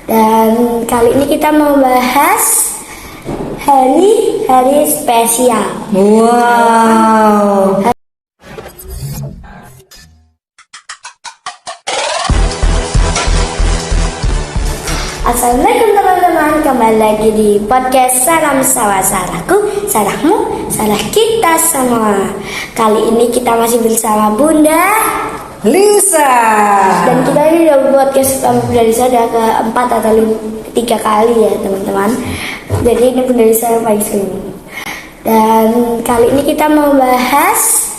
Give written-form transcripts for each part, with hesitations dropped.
Dan kali ini kita mau bahas hari spesial. Wow. Assalamualaikum teman-teman, kembali lagi di podcast Salam Salah Salahku, Salahmu, Salah Kita Semua. Kali ini kita masih bersama Bunda Lisa. Dan kita ini udah podcast Bunda Lisa udah keempat atau ketiga kali ya teman-teman. Jadi ini Bunda Lisa yang paling sering. Dan kali ini kita mau bahas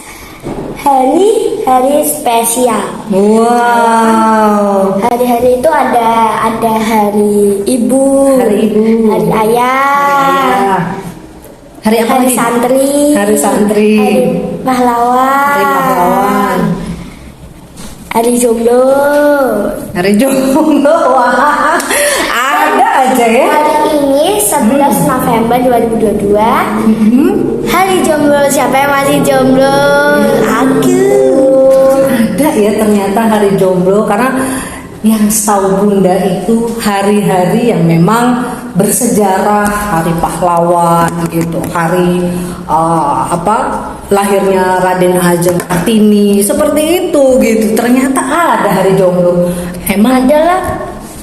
hari spesial. Wow. Hari-hari itu ada hari ibu, hari ayah, Hari apa hari lagi? santri, Hari santri, hari pahlawan, hari jomblo. Hari jomblo. Wah, ada aja ya. Hari ini 11 November 2022. Hari jomblo. Siapa yang masih jomblo? Aku. Ada ya ternyata hari jomblo, karena yang tahu Bunda itu hari-hari yang memang bersejarah, hari pahlawan gitu, hari lahirnya Raden Ajeng Kartini, seperti itu gitu. Ternyata ada hari jomblo. Emang Adalah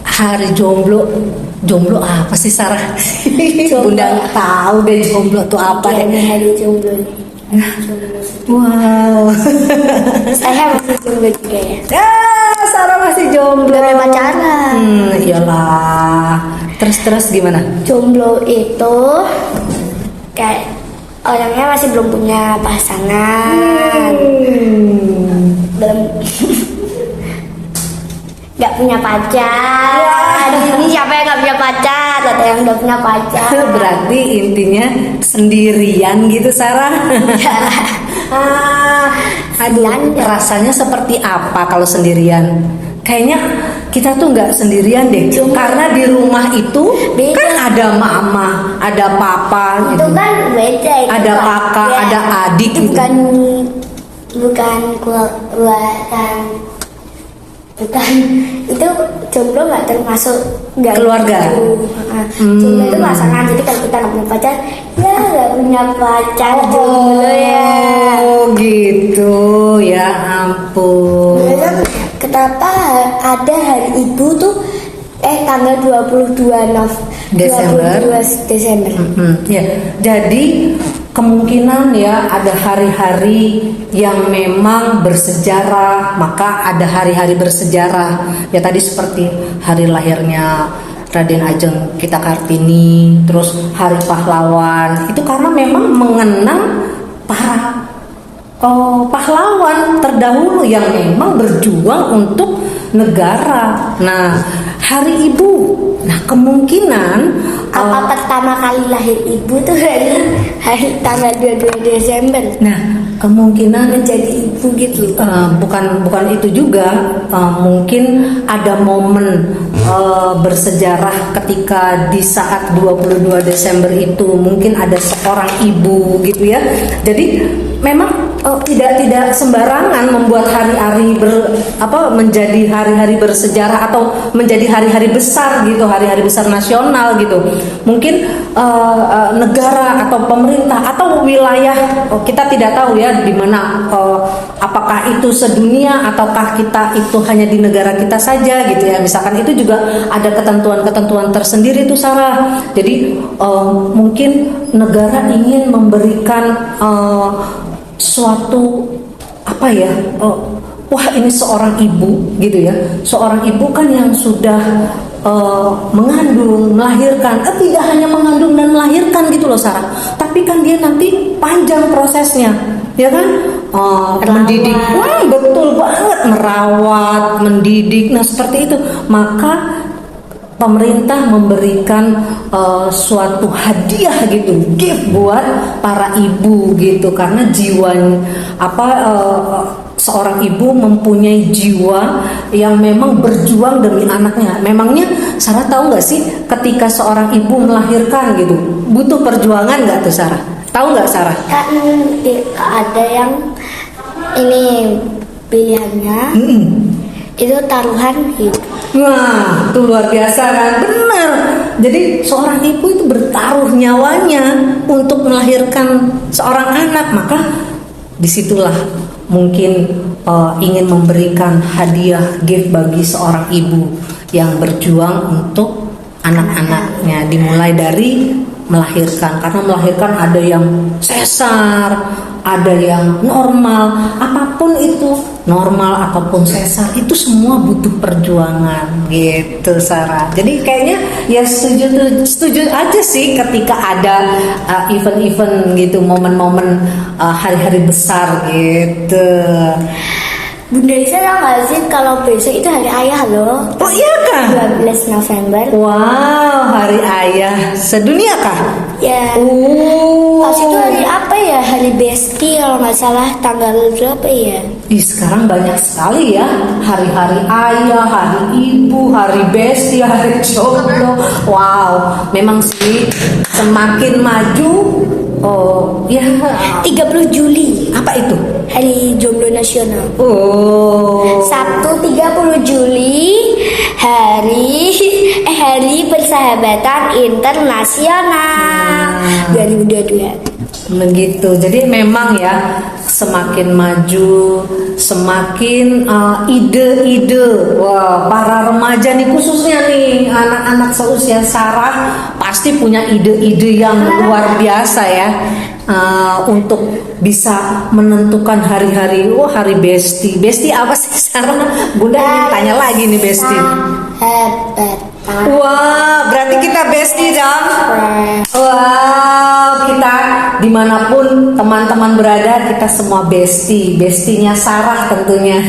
hari jomblo apa sih Sarah? Bunda nggak tahu deh jomblo tuh apa ya, deh. hari jomblo. Wow. Saya masih jomblo juga ya. Sarah masih jomblo. Udah pacaran. Iyalah. Terus gimana? Jomblo itu kayak orangnya masih belum punya pasangan, belum nggak punya pacar. Ini siapa yang nggak punya pacar? Atau yang udah punya pacar? Berarti intinya sendirian gitu Sarah. Aduh, rasanya seperti apa kalau sendirian? Kayaknya kita tuh nggak sendirian deh. Karena di rumah itu Beda. kan ada mama, ada papa, Itu gitu. kan beda. Itu Ada Pak. kakak, Ya, ada adik itu gitu. bukan itu jomblo nggak termasuk nggak Keluarga. gitu. Jomblo itu pasangan. Jadi kalau kita nggak punya pacar, ya nggak punya pacar jomblo ya. Oh gitu, ya ampun. Biasanya kenapa ada hari ibu tuh tanggal 22 Desember. 22 Desember. Ya, jadi kemungkinan ya ada hari-hari yang memang bersejarah, maka ada hari-hari bersejarah. Ya tadi seperti hari lahirnya Raden Ajeng Kita Kartini, terus hari pahlawan. Itu karena memang mengenang para pahlawan terdahulu yang memang berjuang untuk negara. Nah, hari ibu. Nah, kemungkinan Apa pertama kali lahir ibu tuh hari tanggal 22 Desember. nah, kemungkinan Menjadi ibu gitu. bukan itu juga, mungkin ada momen bersejarah ketika di saat 22 Desember itu mungkin ada seorang ibu gitu ya. Jadi memang tidak sembarangan membuat hari-hari menjadi hari-hari bersejarah atau menjadi hari-hari besar gitu, hari-hari besar nasional gitu. Mungkin negara atau pemerintah atau wilayah, kita tidak tahu ya di mana, apakah itu sedunia ataukah kita itu hanya di negara kita saja gitu ya. Misalkan itu juga ada ketentuan-ketentuan tersendiri tuh Sarah. Jadi mungkin negara ingin memberikan suatu wah ini seorang ibu gitu ya, seorang ibu kan yang sudah mengandung, melahirkan, tidak hanya mengandung dan melahirkan gitu loh Sarah, tapi kan dia nanti panjang prosesnya ya kan, mendidik, wah betul banget, merawat, mendidik, nah seperti itu. Maka pemerintah memberikan suatu hadiah gitu, gift buat para ibu gitu, karena jiwanya seorang ibu mempunyai jiwa yang memang berjuang demi anaknya. Memangnya Sarah tahu nggak sih ketika seorang ibu melahirkan gitu butuh perjuangan nggak tuh Sarah? Tahu nggak Sarah? Kan ada yang ini pilihannya itu taruhan hidup. Wah, itu luar biasa kan? Benar. Jadi seorang ibu itu bertaruh nyawanya untuk melahirkan seorang anak. Maka disitulah mungkin ingin memberikan hadiah gift bagi seorang ibu yang berjuang untuk anak-anaknya. Dimulai dari melahirkan, karena melahirkan ada yang sesar, ada yang normal, apapun itu, normal ataupun sesar, itu semua butuh perjuangan gitu Sarah. Jadi kayaknya ya setuju aja sih ketika ada event-event gitu, momen-momen hari-hari besar gitu. Bunda Lisa tahu nggak sih kalau besok itu hari ayah loh? Oh iya kah? 12 November. Wow, hari ayah sedunia kah? Ya. Pas itu hari apa ya? Hari Besti kalau nggak salah, tanggal berapa ya? Sekarang banyak sekali ya, hari-hari ayah, hari ibu, hari besti, hari jomblo. Wow, memang sih semakin maju. Oh ya, 30 Juli. apa itu? Hari Jomblo Nasional. Oh, Sabtu 30 Juli hari Persahabatan Internasional 2022. begitu. Jadi memang ya, semakin maju, semakin ide-ide. Wah, para remaja nih, khususnya nih anak-anak seusia Sarah pasti punya ide-ide yang luar biasa ya, untuk bisa menentukan hari-hari. Wah, hari Besti. Besti apa sih Sarah? Bunda ingin tanya lagi nih Besti. Hebat. Wah, berarti kita Besti dong. Wow, kita dimanapun teman-teman berada, kita semua Besti. Bestinya Sarah tentunya.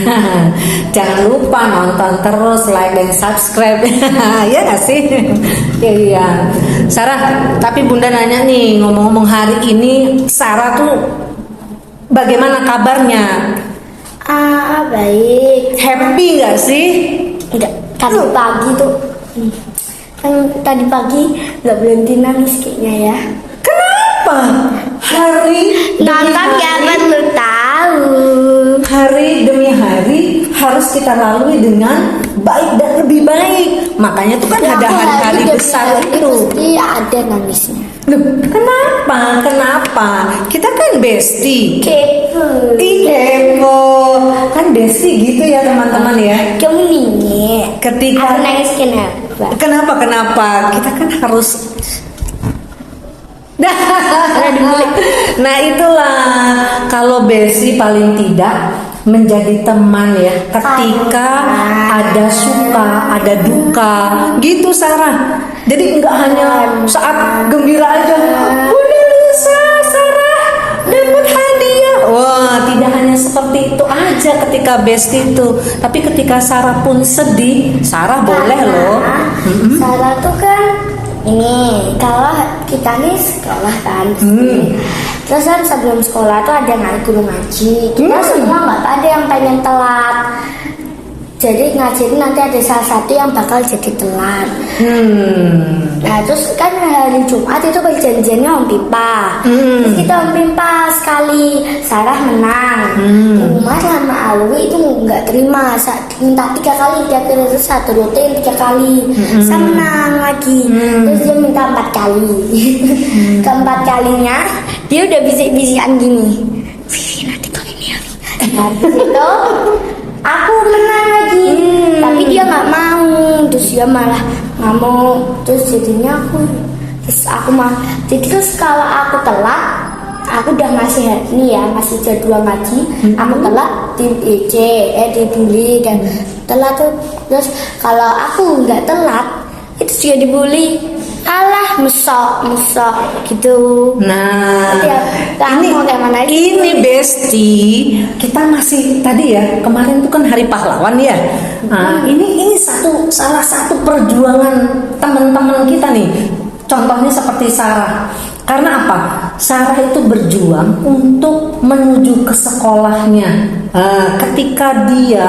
Jangan lupa nonton terus, like dan subscribe. Ya gak sih? Iya. Sarah, tapi Bunda nanya nih, ngomong-ngomong hari ini Sarah tuh bagaimana kabarnya? Baik. Happy gak sih? Enggak, tadi pagi tuh kan tadi pagi nggak berhenti nangis kayaknya ya. Kenapa? Hari demi Nonton ya hari, perlu tahu. hari demi hari harus kita lalui dengan baik dan lebih baik. Makanya tuh kan Ya, ada aku hari-hari demi besar hari itu. Pasti ada nangisnya. Loh, kenapa? Kenapa? Kita kan Besti. Kepo. Kepo. Kan Besti gitu ya teman-teman ya. Kamu ningit. Ketika Aku nangis kenapa? Kenapa? Kita kan harus. Nah itulah, kalau Besti paling tidak menjadi teman ya ketika ada suka, ada duka gitu Sarah. Jadi nggak hanya saat gembira aja, Bunda Lisa, Sarah dapat hadiah. Wah, tidak hanya seperti itu aja ketika Besti itu, tapi ketika Sarah pun sedih, Sarah boleh loh. Sarah tuh kan ini kalau kita nih sekolah kan, terus kan sebelum sekolah tuh ada guru ngaji. Kita semua nggak ada yang pengen telat. Jadi ngaji nanti ada salah satu yang bakal jadi telat. Nah terus kan hari Jumat itu perjanjiannya Om Pipa. Terus kita Om Pipa sekali, Sarah menang. Umar sama Alwi itu nggak terima, minta 3 kali, dia terus satu rutin 3 kali. Saya menang lagi. Terus dia minta 4 kali. Keempat kalinya dia udah bisik-bisikan gini. Nanti kali ini ya. Habis itu aku menang lagi, tapi dia nggak mau, terus dia malah nggak mau, terus jadinya aku mah, jadi terus kalau aku telat, aku udah ngasih ngasih jadwal ngaji, aku telat dibully dan telat tuh, terus kalau aku nggak telat, itu juga dibully. Alah, mesok gitu. Nah, ini ini Besti, kita masih tadi ya, kemarin tuh kan Hari Pahlawan ya. Nah, ini salah satu perjuangan teman-teman kita nih. Contohnya seperti Sarah. Karena apa? Sarah itu berjuang untuk menuju ke sekolahnya. Ketika dia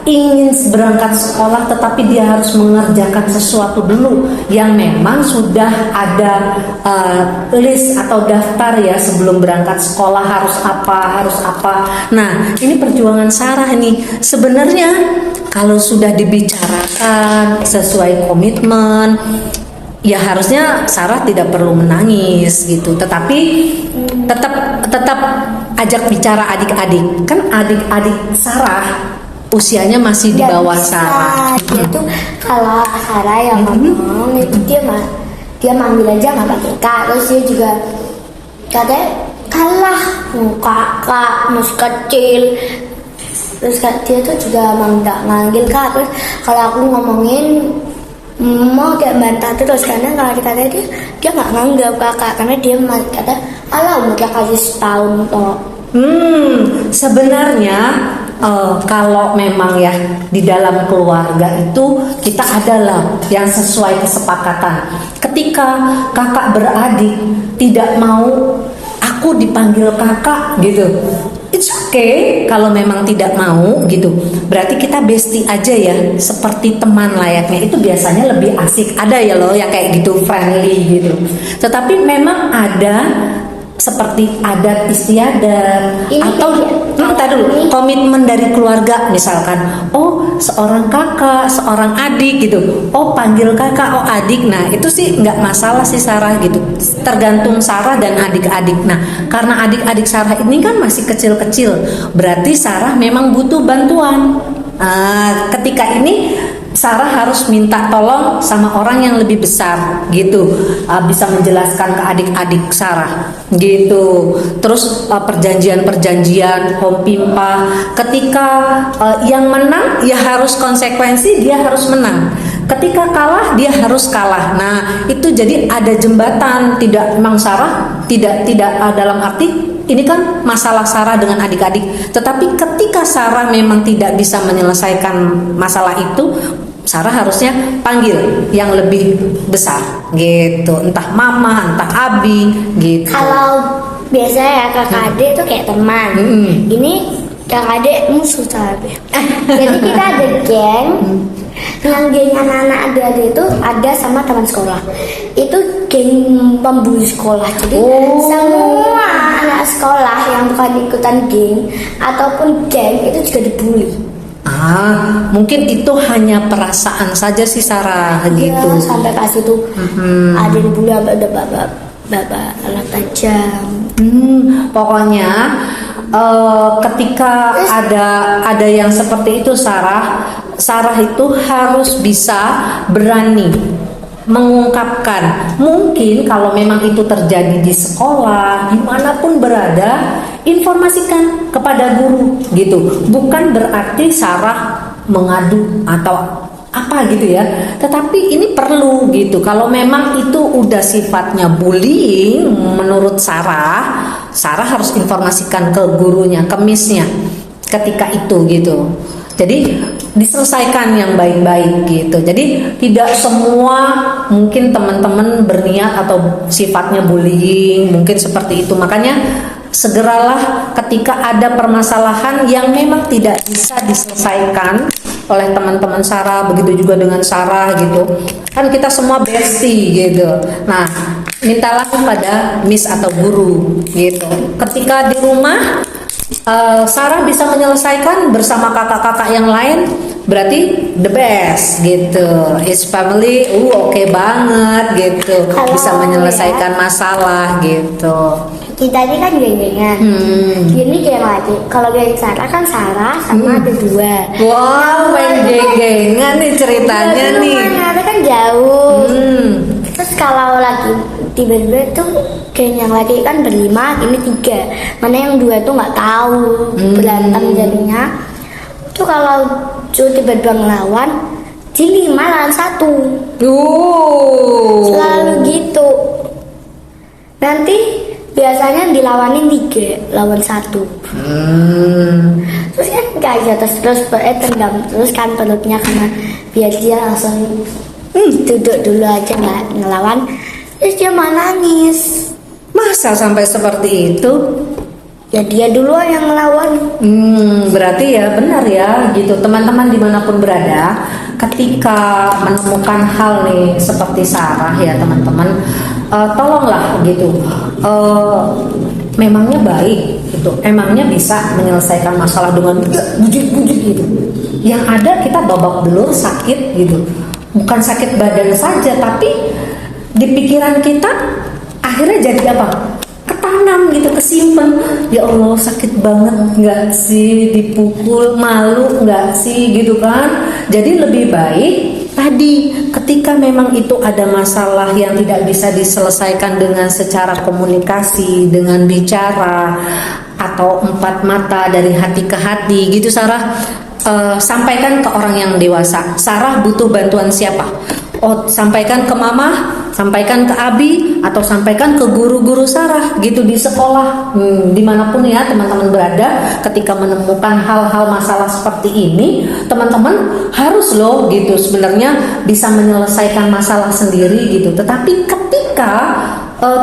ingin berangkat sekolah, tetapi dia harus mengerjakan sesuatu dulu yang memang sudah ada list atau daftar ya sebelum berangkat sekolah harus apa. Nah, ini perjuangan Sarah nih. Sebenarnya kalau sudah dibicarakan sesuai komitmen, ya harusnya Sarah tidak perlu menangis gitu, tetapi tetap ajak bicara adik-adik. Kan adik-adik Sarah usianya masih di bawah Sarah. Dia tuh kalau Sarah yang ngomong itu dia manggil aja nggak pakai kak, terus dia juga katanya kalah kakak masih kecil. Terus dia tuh juga manggil kak. Terus kalau aku ngomongin mau kayak bantah terus, karena kalau dikata dia nggak nganggap kakak, karena dia kata alah udah kasih setahun kok. Sebenarnya kalau memang ya di dalam keluarga itu kita adalah yang sesuai kesepakatan. Ketika kakak beradik tidak mau aku dipanggil kakak gitu, it's okay kalau memang tidak mau gitu. Berarti kita bestie aja ya, seperti teman layaknya. Itu biasanya lebih asik. Ada ya loh yang kayak gitu, friendly gitu. Tetapi memang ada seperti adat istiadat Ini atau dulu komitmen dari keluarga, misalkan seorang kakak, seorang adik gitu, panggil kakak, adik. Nah itu sih nggak masalah sih Sarah gitu, tergantung Sarah dan adik-adik. Nah karena adik-adik Sarah ini kan masih kecil-kecil, berarti Sarah memang butuh bantuan. Ketika ini Sarah harus minta tolong sama orang yang lebih besar gitu, bisa menjelaskan ke adik-adik Sarah gitu. Terus perjanjian home pimpa, ketika yang menang ya harus konsekuensi, dia harus menang. Ketika kalah dia harus kalah. Nah itu jadi ada jembatan. Tidak, memang Sarah tidak dalam arti ini kan masalah Sarah dengan adik-adik, tetapi ketika Sarah memang tidak bisa menyelesaikan masalah itu, Sarah harusnya panggil yang lebih besar gitu, entah mama, entah abi gitu. Kalau biasanya ya kakak adik tuh kayak teman. Ini kakak adik musuh tapi. Jadi kita ada geng. Yang geng anak-anak adik-adik itu ada sama teman sekolah. Itu geng pembuli sekolah. Jadi semua anak sekolah yang bukan ikutan geng ataupun geng itu juga dibully. Mungkin itu hanya perasaan saja sih Sarah gitu. Ya, sampai pas itu ada dibully ada bapak alat tajam. Pokoknya ketika ada yang seperti itu Sarah itu harus bisa berani mengungkapkan. Mungkin kalau memang itu terjadi di sekolah, dimanapun berada, informasikan kepada guru gitu. Bukan berarti Sarah mengadu atau apa gitu ya, tetapi ini perlu gitu. Kalau memang itu udah sifatnya bullying menurut Sarah harus informasikan ke gurunya, ke miss-nya ketika itu gitu. Jadi diselesaikan yang baik-baik gitu. Jadi tidak semua mungkin teman-teman berniat atau sifatnya bullying, mungkin seperti itu. Makanya segeralah ketika ada permasalahan yang memang tidak bisa diselesaikan oleh teman-teman Sarah, begitu juga dengan Sarah gitu. Kan kita semua bestie gitu. Nah, mintalah kepada miss atau guru gitu. Ketika di rumah Sarah bisa menyelesaikan bersama kakak-kakak yang lain, berarti the best gitu. His family oke banget gitu. Bisa menyelesaikan masalah gitu. Kita ini kan geng-gengan. Ini geng lagi. Kalau geng Sarah kan Sarah sama ada dua. Wow, main geng-gengan nih ceritanya nih. Rumahnya kan jauh. Terus kalau lagi tiba-tiba tuh geng yang lagi kan berlima, ini 3. Mana yang 2 tuh nggak tahu, berantem jadinya. Tuh kalau tiba-tiba ngelawan, di 5 lawan 1. Selalu gitu. Nanti biasanya dilawanin 3 lawan 1. Terus kan gak terus tendang terus kan perutnya, karena biar dia langsung duduk dulu aja nggak ngelawan. Terus dia malah nangis. Masa sampai seperti itu? Ya dia duluan yang melawan. Berarti ya benar ya gitu teman-teman dimanapun berada, ketika menemukan hal nih seperti Sarah ya teman-teman, tolonglah gitu, memangnya baik gitu, emangnya bisa menyelesaikan masalah dengan bujuk-bujuk gitu. Yang ada kita babak belur sakit gitu, bukan sakit badan saja tapi di pikiran kita akhirnya jadi apa? Ketanam gitu, kesimpan. Ya Allah sakit banget nggak sih dipukul, malu nggak sih gitu kan. Jadi lebih baik tadi ketika memang itu ada masalah yang tidak bisa diselesaikan dengan secara komunikasi, dengan bicara atau empat mata dari hati ke hati gitu Sarah, sampaikan ke orang yang dewasa. Sarah butuh bantuan siapa? Oh, sampaikan ke mama, sampaikan ke Abi, atau sampaikan ke guru-guru Sarah gitu di sekolah, dimanapun ya teman-teman berada. Ketika menemukan hal-hal masalah seperti ini, teman-teman harus loh gitu sebenarnya bisa menyelesaikan masalah sendiri gitu. Tetapi ketika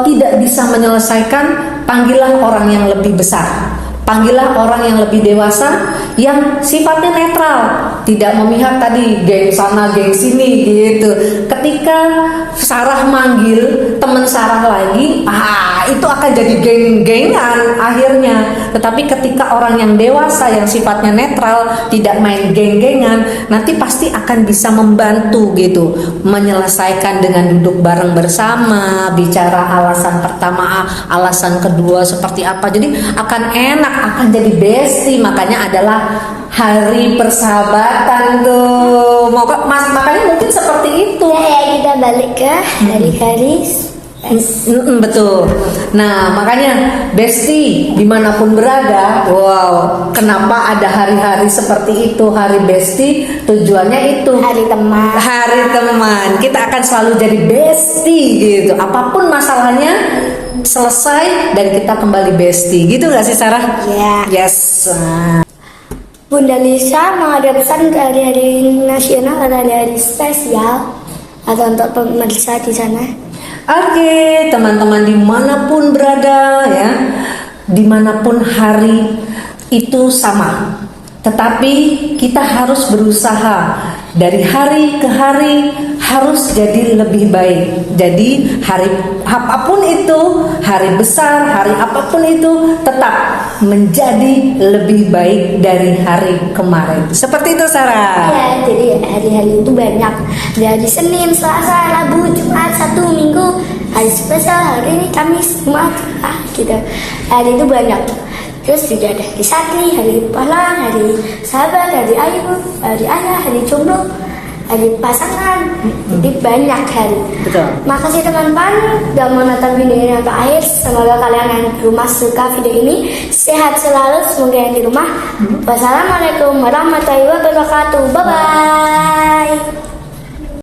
tidak bisa menyelesaikan, panggillah orang yang lebih besar. Panggillah orang yang lebih dewasa, yang sifatnya netral, tidak memihak tadi geng sana geng sini gitu. Ketika Sarah manggil teman Sarah lagi, itu akan jadi geng-gengan akhirnya. Tetapi ketika orang yang dewasa yang sifatnya netral, tidak main geng-gengan, nanti pasti akan bisa membantu gitu, menyelesaikan dengan duduk bareng bersama, bicara alasan pertama, alasan kedua seperti apa. Jadi akan enak, akan jadi bestie. Makanya adalah hari persahabatan tuh. Makanya mungkin seperti itu. Ya kita balik ke hari-hari. Betul. Nah makanya bestie dimanapun berada, wow, kenapa ada hari-hari seperti itu, hari bestie? Tujuannya itu Hari teman. Hari teman. Kita akan selalu jadi bestie gitu. Apapun masalahnya selesai dan kita kembali bestie. Gitu gak sih Sarah? Ya. Yes. Bunda Lisa mau ada pesan ke hari-hari nasional atau hari-hari spesial atau untuk pemirsa di sana? Oke, teman-teman dimanapun berada ya, dimanapun hari itu sama. Tetapi kita harus berusaha dari hari ke hari harus jadi lebih baik. Jadi hari apapun itu, hari besar, hari apapun itu tetap menjadi lebih baik dari hari kemarin. Seperti itu Sarah. Ya, jadi hari-hari itu banyak. Dari Senin, Selasa, Rabu, Jumat, Sabtu, Minggu, hari spesial, hari ini Kamis, Jumat, gitu. Hari itu banyak. Terus juga ada hari sakti, hari pahlawan, hari sahabat, hari ayu, hari ayah, hari jomblo, hari pasangan. Jadi banyak hari. Betul. Makasih teman-teman udah menonton video ini sampai akhir. Semoga kalian yang di rumah suka video ini. Sehat selalu, semoga yang di rumah. Wassalamualaikum warahmatullahi wabarakatuh. Bye bye.